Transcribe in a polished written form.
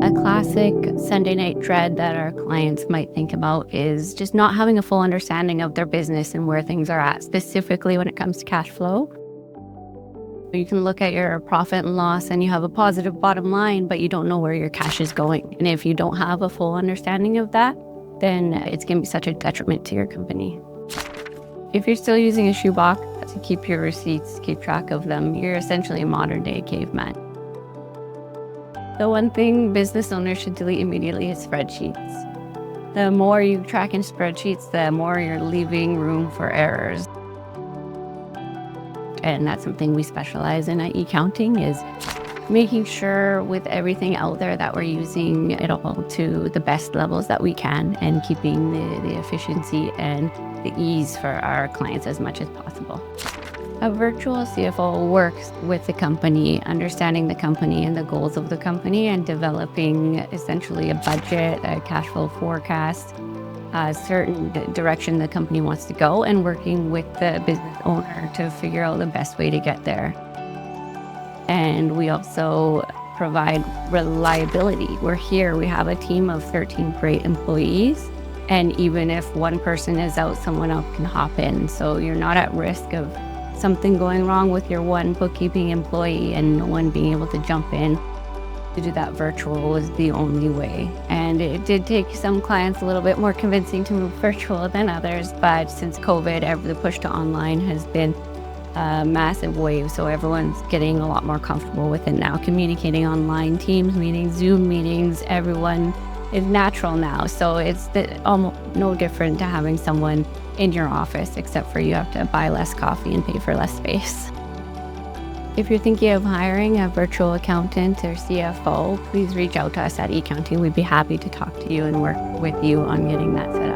A classic Sunday night dread that our clients might think about is just not having a full understanding of their business and where things are at, specifically when it comes to cash flow. You can look at your profit and loss and you have a positive bottom line, but you don't know where your cash is going. And if you don't have a full understanding of that, then it's going to be such a detriment to your company. If you're still using a shoebox to keep your receipts, keep track of them, you're essentially a modern day caveman. The one thing business owners should delete immediately is spreadsheets. The more you track in spreadsheets, the more you're leaving room for errors. And that's something we specialize in at Eccounting, is making sure with everything out there that we're using it all to the best levels that we can and keeping the efficiency and the ease for our clients as much as possible. A virtual CFO works with the company, understanding the company and the goals of the company, and developing essentially a budget, a cash flow forecast, a certain direction the company wants to go, and working with the business owner to figure out the best way to get there. And we also provide reliability. We're here, we have a team of 13 great employees, and even if one person is out, someone else can hop in. So you're not at risk of something going wrong with your one bookkeeping employee and no one being able to jump in. To do that virtual was the only way. And it did take some clients a little bit more convincing to move virtual than others, but since COVID, the push to online has been a massive wave, so everyone's getting a lot more comfortable with it now. Communicating online, Teams meetings, Zoom meetings, everyone is natural now. So it's almost no different to having someone in your office, except for you have to buy less coffee and pay for less space. If you're thinking of hiring a virtual accountant or CFO, please reach out to us at Eccounting. We'd be happy to talk to you and work with you on getting that set up.